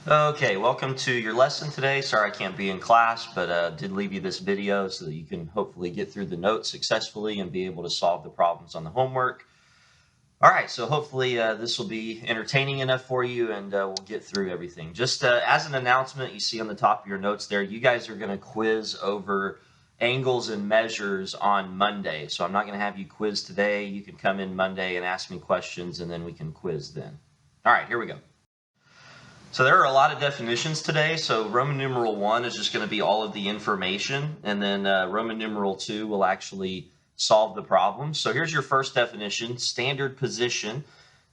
Okay, welcome to your lesson today. Sorry I can't be in class, but did leave you this video so that you can hopefully get through the notes successfully and be able to solve the problems on the homework. All right, so hopefully this will be entertaining enough for you and we'll get through everything. Just as an announcement, you see on the top of your notes there, you guys are going to quiz over angles and measures on Monday. So I'm not going to have you quiz today. You can come in Monday and ask me questions and then we can quiz then. All right, here we go. So there are a lot of definitions today. So Roman numeral 1 is just going to be all of the information, and then Roman numeral 2 will actually solve the problem. So here's your first definition. Standard position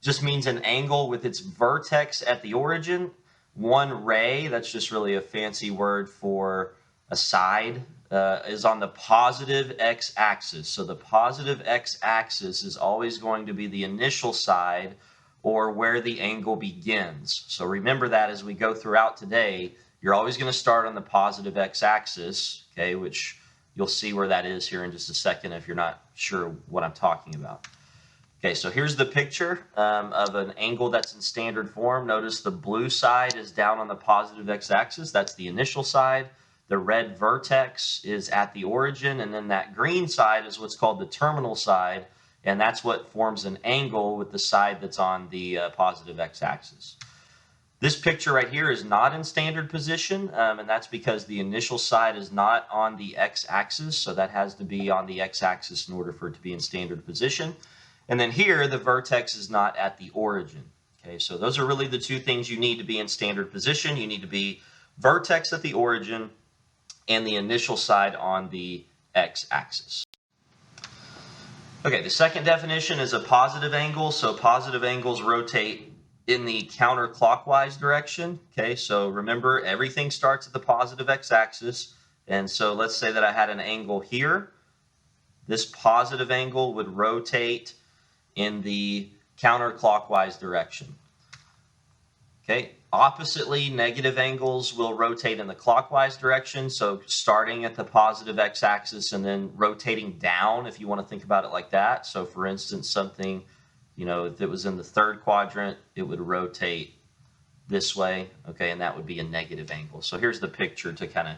just means an angle with its vertex at the origin. One ray, that's just really a fancy word for a side, is on the positive x-axis. So the positive x-axis is always going to be the initial side or where the angle begins. So remember that as we go throughout today, you're always going to start on the positive x-axis, okay, which you'll see where that is here in just a second if you're not sure what I'm talking about. Okay, so here's the picture of an angle that's in standard form. Notice the blue side is down on the positive x-axis. That's the initial side. The red vertex is at the origin, and then that green side is what's called the terminal side, and that's what forms an angle with the side that's on the positive x-axis. This picture right here is not in standard position, and that's because the initial side is not on the x-axis, so that has to be on the x-axis in order for it to be in standard position. And then here, the vertex is not at the origin. Okay, so those are really the two things you need to be in standard position. You need to be vertex at the origin and the initial side on the x-axis. Okay, the second definition is a positive angle. So positive angles rotate in the counterclockwise direction. Okay, so remember everything starts at the positive x-axis. And so let's say that I had an angle here. This positive angle would rotate in the counterclockwise direction. Okay, oppositely, negative angles will rotate in the clockwise direction. So starting at the positive x-axis and then rotating down, if you want to think about it like that. So for instance, something, if it was in the third quadrant, it would rotate this way, okay, and that would be a negative angle. So here's the picture to kind of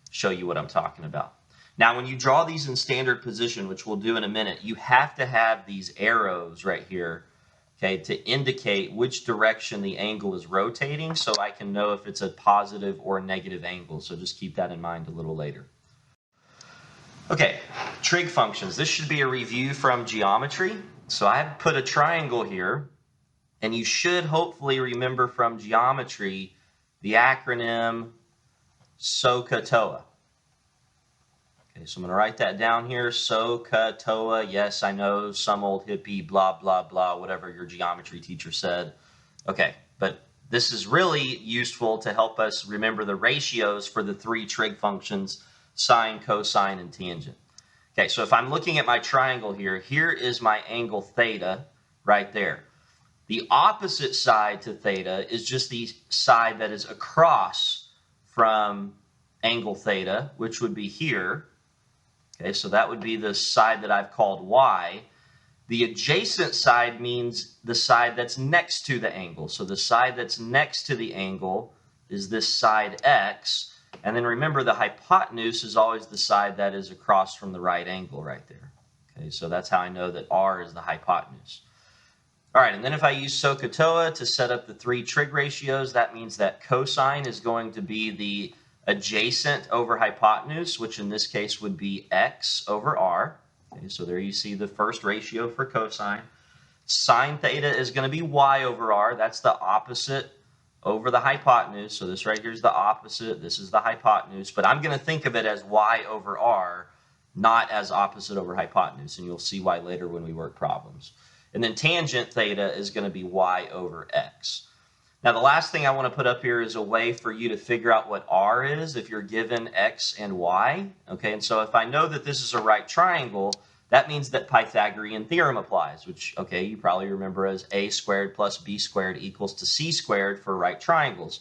show you what I'm talking about. Now, when you draw these in standard position, which we'll do in a minute, you have to have these arrows right here, okay, to indicate which direction the angle is rotating so I can know if it's a positive or a negative angle. So just keep that in mind a little later. Okay, trig functions. This should be a review from geometry. So I have put a triangle here, and you should hopefully remember from geometry the acronym SOHCAHTOA. Okay, so I'm going to write that down here, SOHCAHTOA. Yes, I know, some old hippie, blah, blah, blah, whatever your geometry teacher said. Okay, but this is really useful to help us remember the ratios for the three trig functions, sine, cosine, and tangent. Okay, so if I'm looking at my triangle here, here is my angle theta right there. The opposite side to theta is just the side that is across from angle theta, which would be here. Okay, so that would be the side that I've called y. The adjacent side means the side that's next to the angle. So the side that's next to the angle is this side x. And then remember, the hypotenuse is always the side that is across from the right angle right there. Okay, so that's how I know that r is the hypotenuse. All right, and then if I use SOHCAHTOA to set up the three trig ratios, that means that cosine is going to be the adjacent over hypotenuse, which in this case would be x over r. Okay, so there you see the first ratio for cosine. Sine theta is going to be y over r. That's the opposite over the hypotenuse. So this right here is the opposite. This is the hypotenuse. But I'm going to think of it as y over r, not as opposite over hypotenuse. And you'll see why later when we work problems. And then tangent theta is going to be y over x. Now, the last thing I want to put up here is a way for you to figure out what r is if you're given x and y. Okay, and so if I know that this is a right triangle, that means that Pythagorean theorem applies, which, okay, you probably remember as a squared plus b squared equals to c squared for right triangles.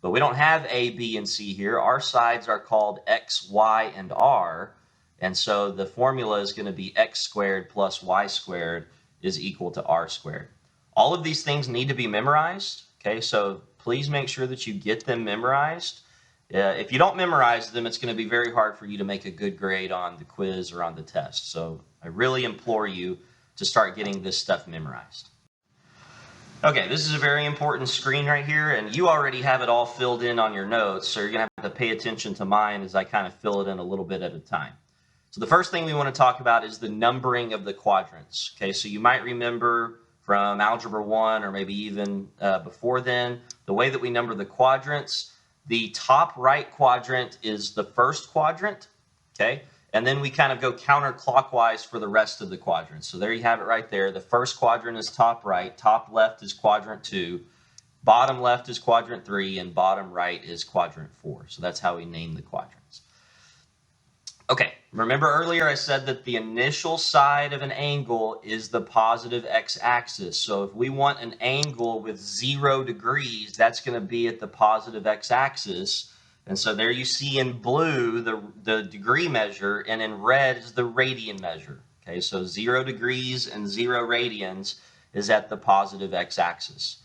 But we don't have a, b, and c here. Our sides are called x, y, and r. And so the formula is going to be x squared plus y squared is equal to r squared. All of these things need to be memorized. Okay, so please make sure that you get them memorized. If you don't memorize them, it's going to be very hard for you to make a good grade on the quiz or on the test. So I really implore you to start getting this stuff memorized. Okay, this is a very important screen right here, and you already have it all filled in on your notes, so you're going to have to pay attention to mine as I kind of fill it in a little bit at a time. So the first thing we want to talk about is the numbering of the quadrants. Okay, so you might remember from Algebra 1 or maybe even before then, the way that we number the quadrants, the top right quadrant is the first quadrant, okay? And then we kind of go counterclockwise for the rest of the quadrants. So there you have it right there. The first quadrant is top right, top left is quadrant 2, bottom left is quadrant 3, and bottom right is quadrant 4. So that's how we name the quadrants. Okay, remember earlier I said that the initial side of an angle is the positive x-axis. So if we want an angle with 0 degrees, that's going to be at the positive x-axis. And so there you see in blue the degree measure, and in red is the radian measure. Okay, so 0 degrees and 0 radians is at the positive x-axis.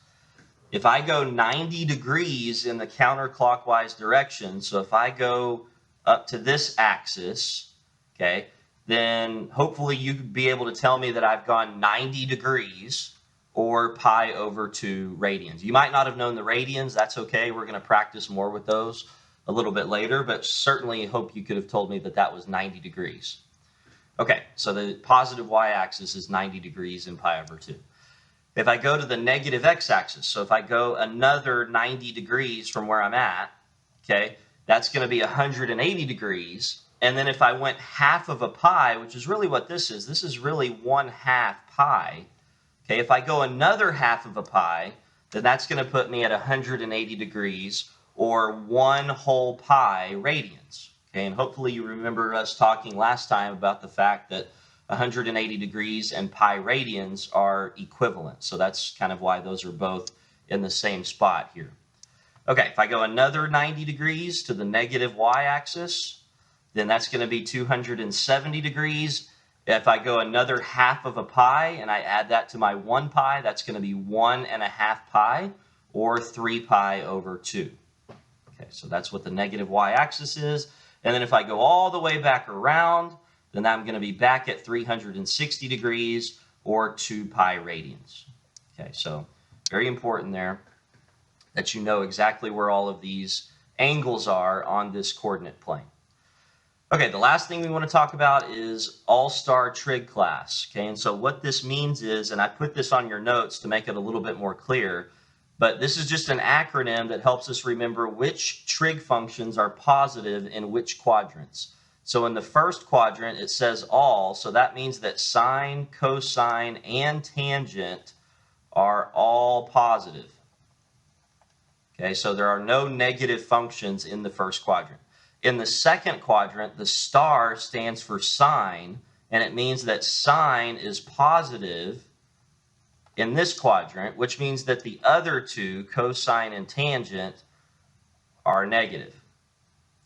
If I go 90 degrees in the counterclockwise direction, so if I go up to this axis, okay, then hopefully you could be able to tell me that I've gone 90 degrees or pi over 2 radians. You might not have known the radians. That's okay. We're going to practice more with those a little bit later, but certainly hope you could have told me that that was 90 degrees. Okay, so the positive y-axis is 90 degrees in pi over 2. If I go to the negative x-axis, so if I go another 90 degrees from where I'm at, okay, that's going to be 180 degrees. And then if I went half of a pi, which is really what this is really 1/2 pi. Okay, if I go another half of a pi, then that's going to put me at 180 degrees or 1 whole pi radians. Okay, and hopefully you remember us talking last time about the fact that 180 degrees and pi radians are equivalent. So that's kind of why those are both in the same spot here. Okay, if I go another 90 degrees to the negative y-axis, then that's going to be 270 degrees. If I go another half of a pi and I add that to my 1 pi, that's going to be 1.5 pi or 3 pi over 2. Okay, so that's what the negative y-axis is. And then if I go all the way back around, then I'm going to be back at 360 degrees or 2 pi radians. Okay, so very important there that you know exactly where all of these angles are on this coordinate plane. Okay, the last thing we want to talk about is all-star trig class. Okay, and so what this means is, and I put this on your notes to make it a little bit more clear, but this is just an acronym that helps us remember which trig functions are positive in which quadrants. So in the first quadrant, it says all, so that means that sine, cosine, and tangent are all positive. Okay, so there are no negative functions in the first quadrant. In the second quadrant, the star stands for sine, and it means that sine is positive in this quadrant, which means that the other two, cosine and tangent, are negative.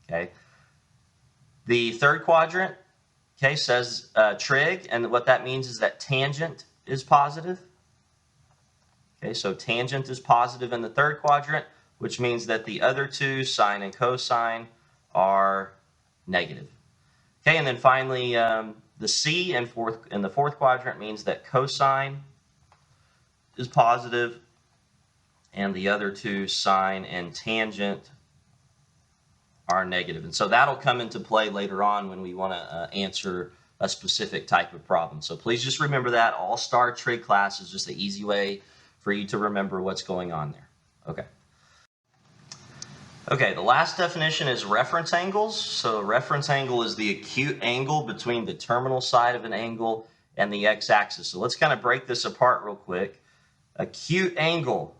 Okay. The third quadrant, okay, says trig, and what that means is that tangent is positive. Okay, so tangent is positive in the third quadrant, which means that the other two, sine and cosine, are negative. Okay, and then finally, the C in the fourth quadrant means that cosine is positive, and the other two, sine and tangent, are negative. And so that'll come into play later on when we want to answer a specific type of problem. So please just remember that. All-star trig class is just an easy way for you to remember what's going on there. Okay. Okay, the last definition is reference angles. So a reference angle is the acute angle between the terminal side of an angle and the x-axis. So let's kind of break this apart real quick. Acute angle.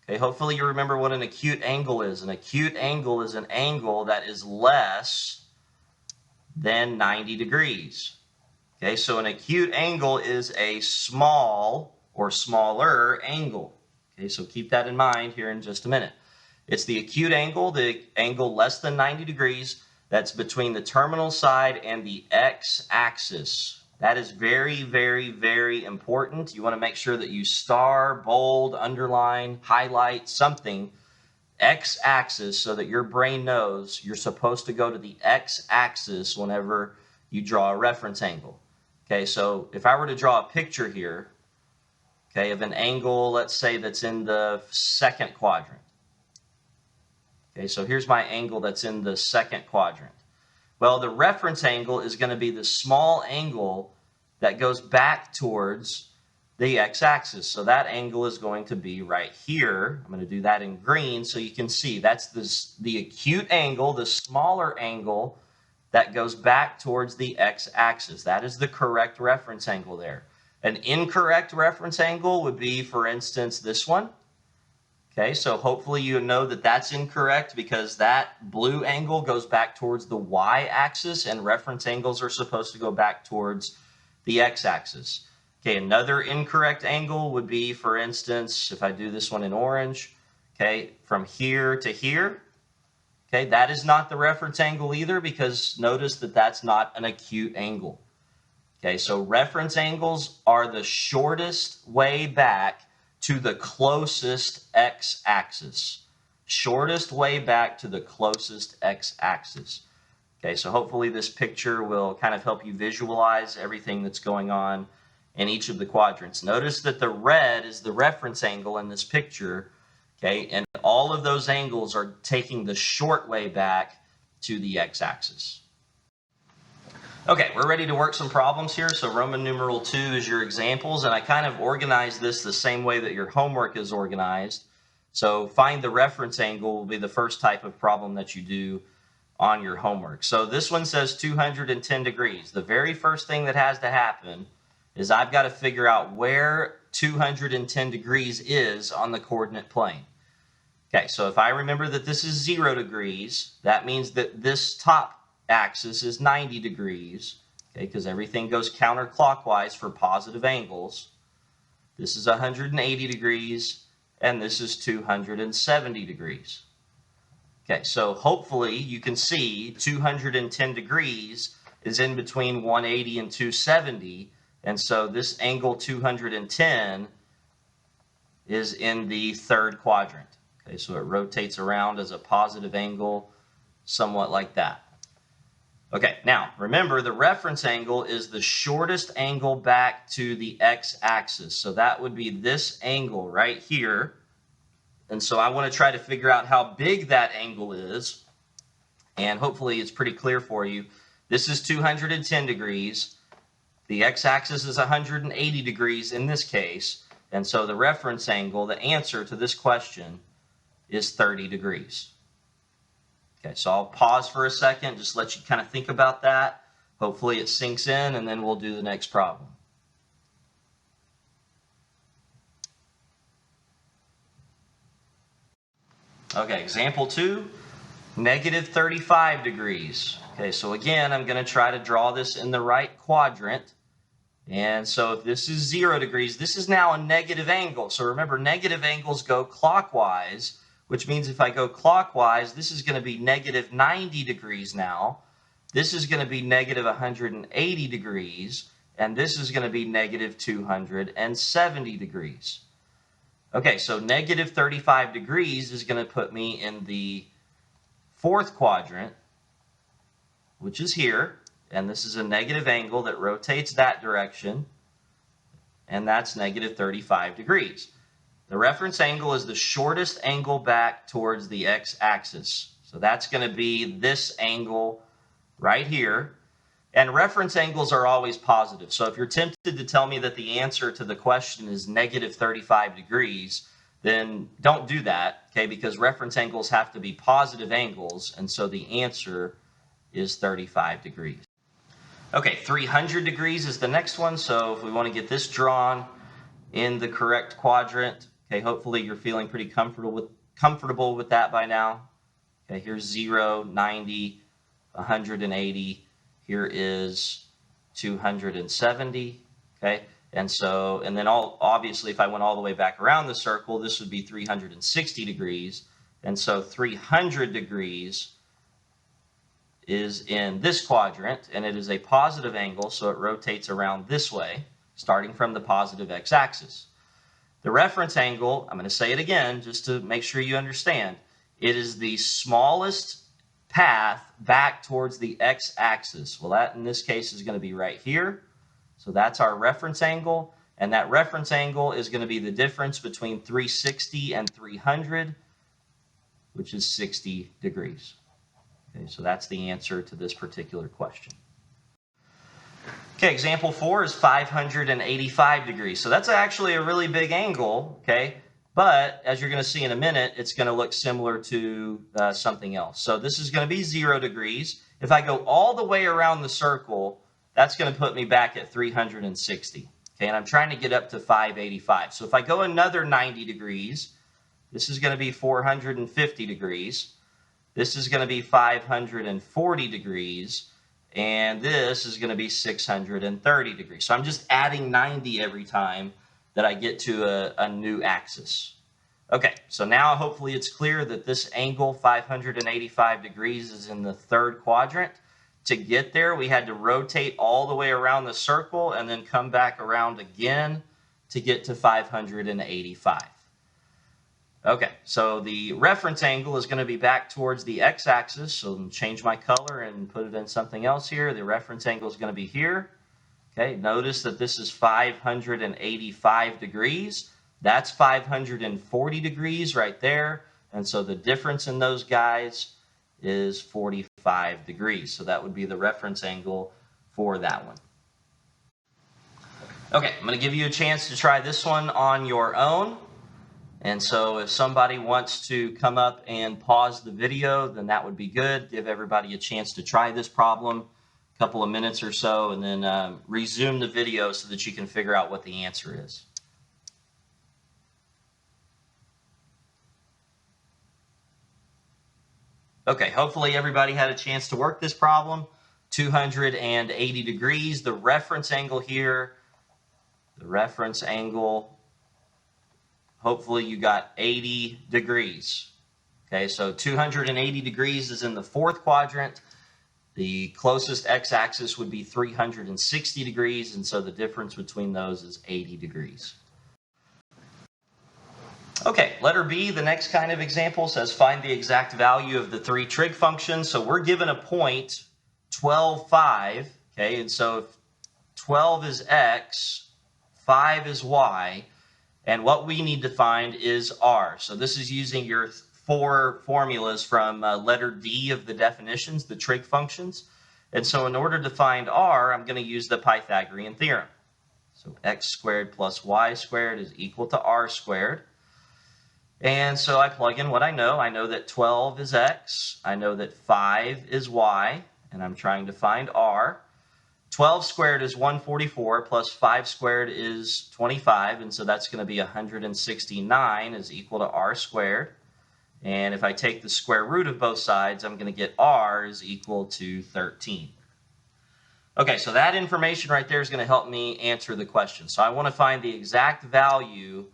Okay, hopefully you remember what an acute angle is. An acute angle is an angle that is less than 90 degrees. Okay, so an acute angle is a small or smaller angle. Okay, so keep that in mind here in just a minute. It's the acute angle, the angle less than 90 degrees, that's between the terminal side and the x-axis. That is very, very, very important. You want to make sure that you star, bold, underline, highlight something, x-axis, so that your brain knows you're supposed to go to the x-axis whenever you draw a reference angle. Okay, so if I were to draw a picture here, okay, of an angle, let's say that's in the second quadrant. Okay, so here's my angle that's in the second quadrant. Well, the reference angle is going to be the small angle that goes back towards the x-axis. So that angle is going to be right here. I'm going to do that in green so you can see that's the acute angle, the smaller angle that goes back towards the x-axis. That is the correct reference angle there. An incorrect reference angle would be, for instance, this one. Okay, so hopefully you know that that's incorrect because that blue angle goes back towards the y-axis and reference angles are supposed to go back towards the x-axis. Okay, another incorrect angle would be, for instance, if I do this one in orange, okay, from here to here. Okay, that is not the reference angle either because notice that that's not an acute angle. Okay, so reference angles are the shortest way back to the closest x-axis. Shortest way back to the closest x-axis. Okay, so hopefully this picture will kind of help you visualize everything that's going on in each of the quadrants. Notice that the red is the reference angle in this picture, okay, and all of those angles are taking the short way back to the x-axis. Okay, we're ready to work some problems here. So Roman numeral 2 is your examples, and I kind of organized this the same way that your homework is organized. So find the reference angle will be the first type of problem that you do on your homework. So this one says 210 degrees. The very first thing that has to happen is I've got to figure out where 210 degrees is on the coordinate plane. Okay, so if I remember that this is 0 degrees, that means that this top axis is 90 degrees, okay, because everything goes counterclockwise for positive angles. This is 180 degrees, and this is 270 degrees. Okay, so hopefully you can see 210 degrees is in between 180 and 270, and so this angle 210 is in the third quadrant. Okay, so it rotates around as a positive angle, somewhat like that. Okay, now remember the reference angle is the shortest angle back to the x-axis. So that would be this angle right here. And so I want to try to figure out how big that angle is. And hopefully it's pretty clear for you. This is 210 degrees. The x-axis is 180 degrees in this case. And so the reference angle, the answer to this question, is 30 degrees. Okay, so I'll pause for a second, just let you kind of think about that. Hopefully it sinks in, and then we'll do the next problem. Okay, example 2, negative 35 degrees. Okay, so again, I'm going to try to draw this in the right quadrant. And so if this is 0 degrees, this is now a negative angle. So remember, negative angles go clockwise, which means if I go clockwise, this is going to be negative 90 degrees now. This is going to be negative 180 degrees, and this is going to be negative 270 degrees. Okay, so negative 35 degrees is going to put me in the fourth quadrant, which is here, and this is a negative angle that rotates that direction, and that's negative 35 degrees. The reference angle is the shortest angle back towards the x-axis. So that's going to be this angle right here. And reference angles are always positive. So if you're tempted to tell me that the answer to the question is negative 35 degrees, then don't do that, okay, because reference angles have to be positive angles, and so the answer is 35 degrees. Okay, 300 degrees is the next one, so if we want to get this drawn in the correct quadrant, okay, hopefully you're feeling pretty comfortable with that by now. Okay, here's 0, 90, 180. Here is 270. Okay, and then obviously if I went all the way back around the circle, this would be 360 degrees. And so 300 degrees is in this quadrant, and it is a positive angle, so it rotates around this way, starting from the positive x-axis. The reference angle, I'm going to say it again just to make sure you understand, it is the smallest path back towards the x-axis. Well, that in this case is going to be right here. So that's our reference angle, and that reference angle is going to be the difference between 360 and 300, which is 60 degrees. Okay, so that's the answer to this particular question. Okay, example 4 is 585 degrees. So that's actually a really big angle, okay? But as you're going to see in a minute, it's going to look similar to something else. So this is going to be 0 degrees. If I go all the way around the circle, that's going to put me back at 360. Okay, and I'm trying to get up to 585. So if I go another 90 degrees, this is going to be 450 degrees. This is going to be 540 degrees. And this is going to be 630 degrees. So I'm just adding 90 every time that I get to a new axis. Okay, so now hopefully it's clear that this angle 585 degrees is in the third quadrant. To get there, we had to rotate all the way around the circle and then come back around again to get to 585. Okay, so the reference angle is going to be back towards the x-axis, so I'm change my color and put it in something else here. The reference angle is going to be here. Okay, notice that this is 585 degrees. That's 540 degrees right there, and so the difference in those guys is 45 degrees. So that would be the reference angle for that one. Okay, I'm going to give you a chance to try this one on your own. And so if somebody wants to come up and pause the video, then that would be good. Give everybody a chance to try this problem, a couple of minutes or so, and then resume the video so that you can figure out what the answer is. Okay, hopefully everybody had a chance to work this problem. 280 degrees, the reference angle here, hopefully you got 80 degrees. Okay, so 280 degrees is in the fourth quadrant. The closest x-axis would be 360 degrees, and so the difference between those is 80 degrees. Okay, letter B, the next kind of example says find the exact value of the three trig functions. So we're given a point, 12, 5, okay, and so if 12 is x, 5 is y, and what we need to find is r. So this is using your 4 formulas from letter D of the definitions, the trig functions. And so in order to find r, I'm going to use the Pythagorean theorem. So x squared plus y squared is equal to r squared. And so I plug in what I know. I know that 12 is x. I know that 5 is y. And I'm trying to find r. 12 squared is 144 plus 5 squared is 25. And so that's going to be 169 is equal to r squared. And if I take the square root of both sides, I'm going to get r is equal to 13. Okay, so that information right there is going to help me answer the question. So I want to find the exact value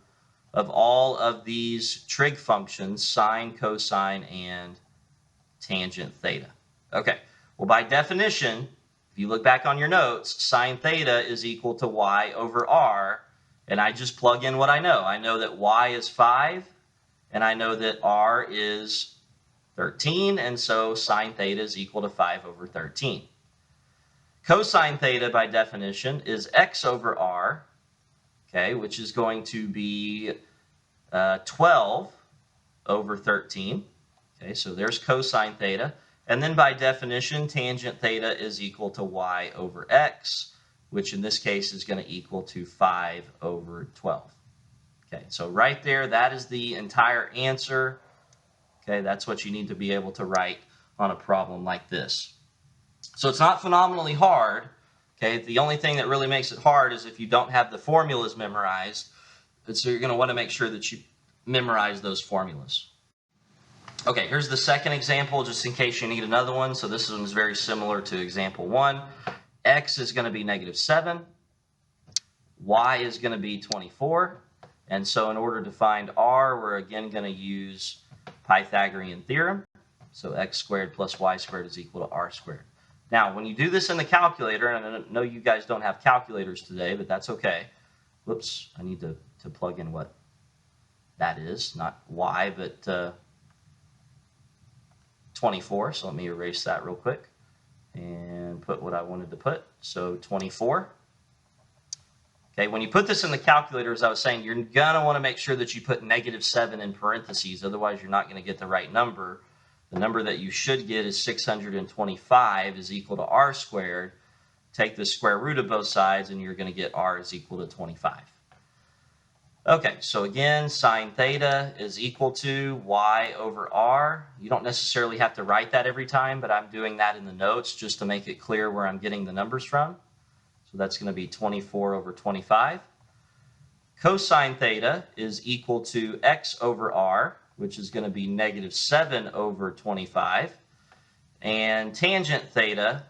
of all of these trig functions, sine, cosine, and tangent theta. Okay, well by definition, if you look back on your notes, sine theta is equal to y over r, and I just plug in what I know. I know that y is 5, and I know that r is 13, and so sine theta is equal to 5 over 13. Cosine theta, by definition, is x over r, okay, which is going to be 12 over 13. Okay, so there's cosine theta. And then by definition, tangent theta is equal to y over x, which in this case is going to equal to 5 over 12. Okay, so right there, that is the entire answer. Okay, that's what you need to be able to write on a problem like this. So it's not phenomenally hard. Okay, the only thing that really makes it hard is if you don't have the formulas memorized. And so you're going to want to make sure that you memorize those formulas. Okay, here's the second example, just in case you need another one. So this one is very similar to example 1. X is going to be -7. Y is going to be 24. And so in order to find r, we're again going to use Pythagorean theorem. So x squared plus y squared is equal to r squared. Now, when you do this in the calculator, and I know you guys don't have calculators today, but that's okay. Whoops, I need to plug in what that is, not y, but 24. So let me erase that real quick and put what I wanted to put. So 24. Okay, when you put this in the calculator, as I was saying, you're going to want to make sure that you put -7 in parentheses. Otherwise, you're not going to get the right number. The number that you should get is 625 is equal to r squared. Take the square root of both sides, and you're going to get r is equal to 25. Okay, so again, sine theta is equal to y over r. You don't necessarily have to write that every time, but I'm doing that in the notes just to make it clear where I'm getting the numbers from. So that's going to be 24 over 25. Cosine theta is equal to x over r, which is going to be -7 over 25. And tangent theta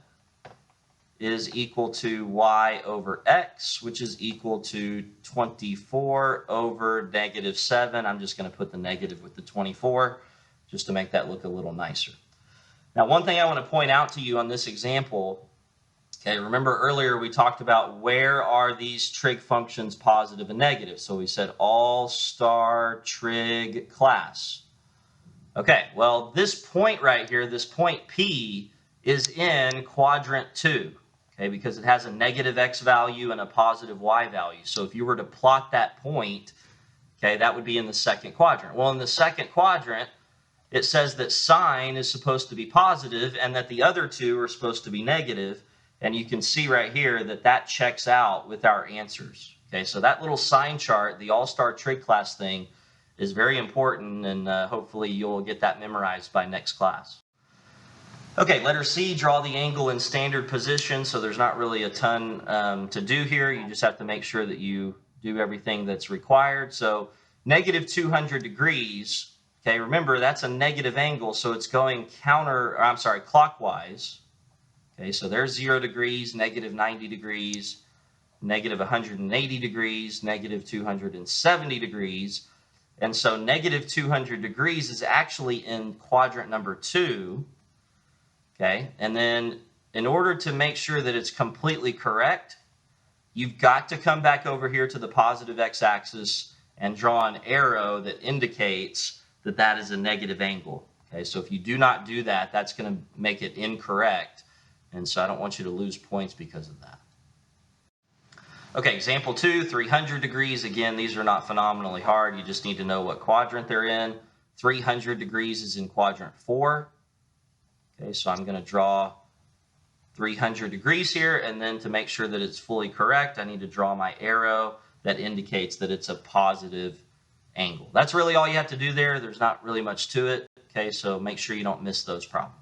is equal to y over x, which is equal to 24 over -7. I'm just going to put the negative with the 24 just to make that look a little nicer. Now, one thing I want to point out to you on this example, okay, remember earlier we talked about where are these trig functions positive and negative. So we said all-star trig class. Okay, well, this point right here, this point P, is in quadrant 2. Okay, because it has a negative x value and a positive y value. So if you were to plot that point, okay, that would be in the second quadrant. Well, in the second quadrant, it says that sine is supposed to be positive and that the other two are supposed to be negative. And you can see right here that that checks out with our answers. Okay, so that little sign chart, the all-star trig class thing, is very important, and hopefully you'll get that memorized by next class. Okay, letter C, draw the angle in standard position. So there's not really a ton to do here. You just have to make sure that you do everything that's required. So -200 degrees, okay, remember that's a negative angle, so it's going clockwise. Okay, so there's 0 degrees, -90 degrees, -180 degrees, -270 degrees. And so -200 degrees is actually in quadrant number 2. Okay, and then in order to make sure that it's completely correct, you've got to come back over here to the positive x-axis and draw an arrow that indicates that that is a negative angle. Okay, so if you do not do that, that's going to make it incorrect. And so I don't want you to lose points because of that. Okay, example 2, 300 degrees. Again, these are not phenomenally hard. You just need to know what quadrant they're in. 300 degrees is in quadrant 4. Okay, so I'm going to draw 300 degrees here, and then to make sure that it's fully correct, I need to draw my arrow that indicates that it's a positive angle. That's really all you have to do there. There's not really much to it. Okay, so make sure you don't miss those problems.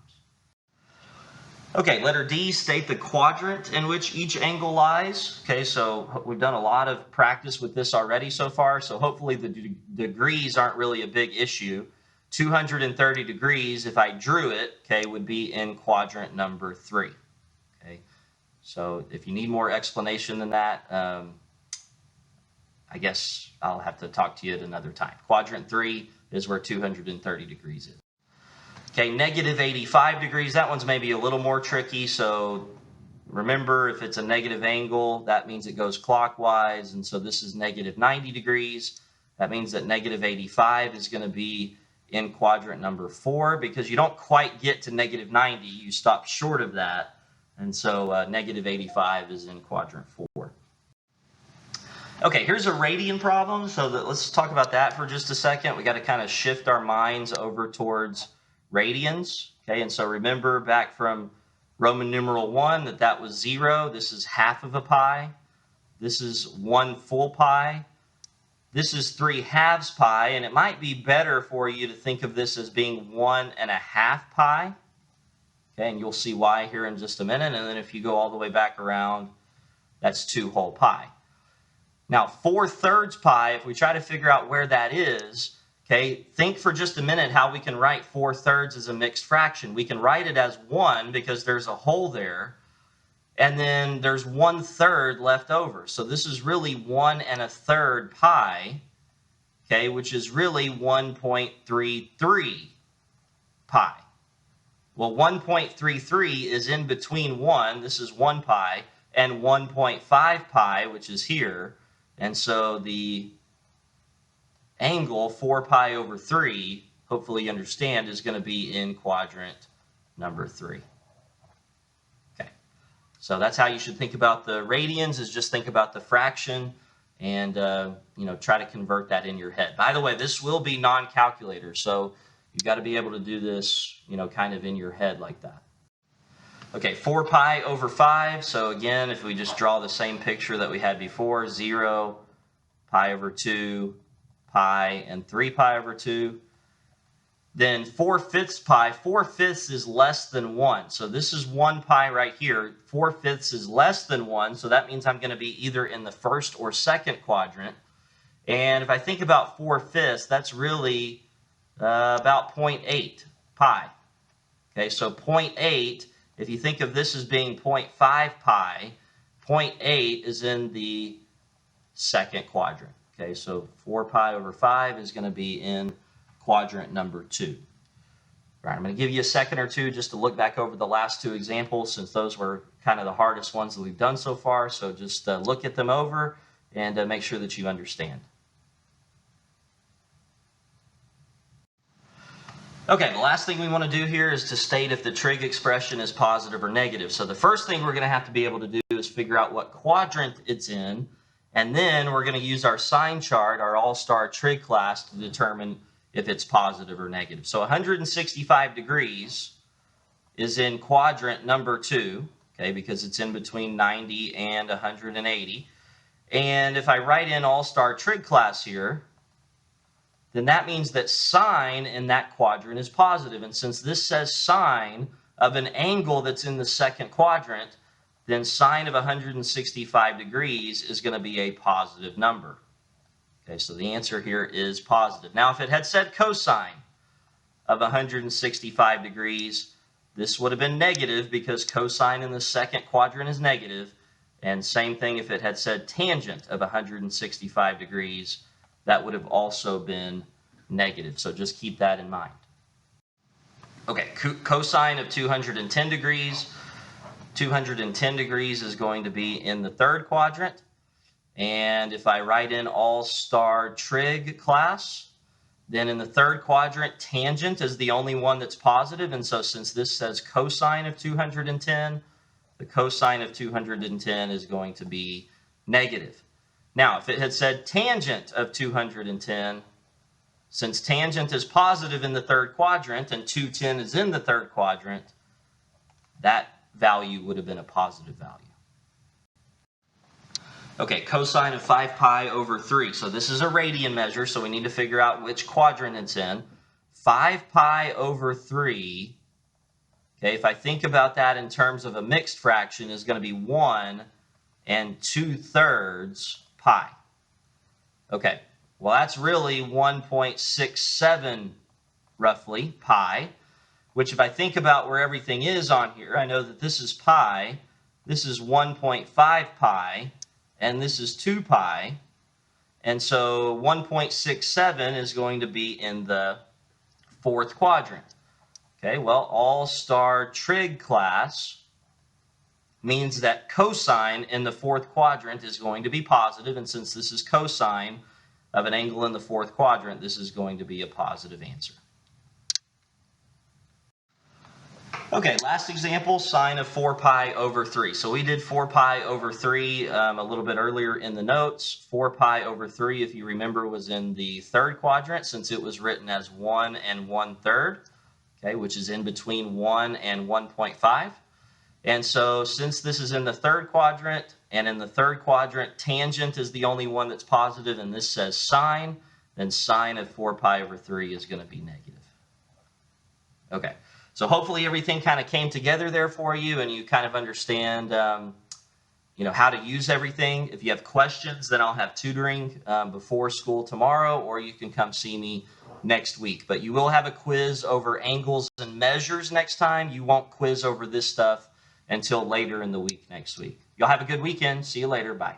Okay, letter D, state the quadrant in which each angle lies. Okay, so we've done a lot of practice with this already so far, so hopefully the degrees aren't really a big issue. 230 degrees, if I drew it, okay, would be in quadrant number 3. Okay, so if you need more explanation than that, I guess I'll have to talk to you at another time. Quadrant 3 is where 230 degrees is. Okay, -85 degrees, that one's maybe a little more tricky. So remember, if it's a negative angle, that means it goes clockwise. And so this is -90 degrees. That means that -85 is going to be in quadrant number 4, because you don't quite get to -90. You stop short of that. And so -85 is in quadrant 4. Okay, here's a radian problem. So let's talk about that for just a second. We got to kind of shift our minds over towards radians. Okay, and so remember back from Roman numeral 1 that was 0. This is half of a pi. This is 1 full pi. This is 3/2 pi, and it might be better for you to think of this as being 1½ pi. Okay, and you'll see why here in just a minute. And then if you go all the way back around, that's 2 whole pi. Now, 4/3 pi, if we try to figure out where that is, okay, think for just a minute how we can write 4/3 as a mixed fraction. We can write it as 1 because there's a hole there, and then there's 1/3 left over. So this is really 1⅓ pi, okay, which is really 1.33 pi. Well, 1.33 is in between 1, this is 1 pi, and 1.5 pi, which is here. And so the angle 4 pi over 3, hopefully you understand, is going to be in quadrant number 3. Okay, so that's how you should think about the radians, is just think about the fraction and try to convert that in your head. By the way, this will be non-calculator, so you've got to be able to do this, kind of in your head like that. Okay, 4 pi over 5. So again, if we just draw the same picture that we had before, 0, pi over 2, pi, and 3 pi over 2. Then 4/5 pi, 4/5 is less than 1. So this is 1 pi right here. 4/5 is less than 1, so that means I'm going to be either in the first or second quadrant. And if I think about 4/5, that's really about 0.8 pi. Okay, so 0.8, if you think of this as being 0.5 pi, 0.8 is in the second quadrant. Okay, so 4 pi over 5 is going to be in quadrant number 2. All right, I'm going to give you a second or two just to look back over the last two examples, since those were kind of the hardest ones that we've done so far. So just look at them over and make sure that you understand. Okay, the last thing we want to do here is to state if the trig expression is positive or negative. So the first thing we're going to have to be able to do is figure out what quadrant it's in, and then we're going to use our sine chart, our all-star trig class, to determine if it's positive or negative. So 165 degrees is in quadrant number 2, okay, because it's in between 90 and 180. And if I write in all-star trig class here, then that means that sine in that quadrant is positive. And since this says sine of an angle that's in the second quadrant, then sine of 165 degrees is going to be a positive number. Okay, so the answer here is positive. Now, if it had said cosine of 165 degrees, this would have been negative because cosine in the second quadrant is negative. And same thing if it had said tangent of 165 degrees, that would have also been negative. So just keep that in mind. Okay, cosine of 210 degrees. 210 degrees is going to be in the third quadrant. And if I write in all-star trig class, then in the third quadrant, tangent is the only one that's positive. And so since this says cosine of 210, the cosine of 210 is going to be negative. Now, if it had said tangent of 210, since tangent is positive in the third quadrant and 210 is in the third quadrant, that value would have been a positive value. Okay, cosine of 5 pi over 3. So this is a radian measure, so we need to figure out which quadrant it's in. 5 pi over 3, okay, if I think about that in terms of a mixed fraction, is going to be 1 2/3 pi. Okay, well that's really 1.67 roughly pi, which if I think about where everything is on here, I know that this is pi, this is 1.5 pi, and this is 2 pi. And so 1.67 is going to be in the fourth quadrant. Okay, well, all-star trig class means that cosine in the fourth quadrant is going to be positive, and since this is cosine of an angle in the fourth quadrant, this is going to be a positive answer. Okay, last example, sine of 4 pi over 3. So we did 4 pi over 3 a little bit earlier in the notes. 4 pi over 3, if you remember, was in the third quadrant since it was written as 1 1/3, okay, which is in between 1 and 1.5. And so since this is in the third quadrant, and in the third quadrant, tangent is the only one that's positive, and this says sine, then sine of 4 pi over 3 is going to be negative. Okay. So hopefully everything kind of came together there for you and you kind of understand how to use everything. If you have questions, then I'll have tutoring before school tomorrow, or you can come see me next week. But you will have a quiz over angles and measures next time. You won't quiz over this stuff until later in the week next week. Y'all have a good weekend. See you later. Bye.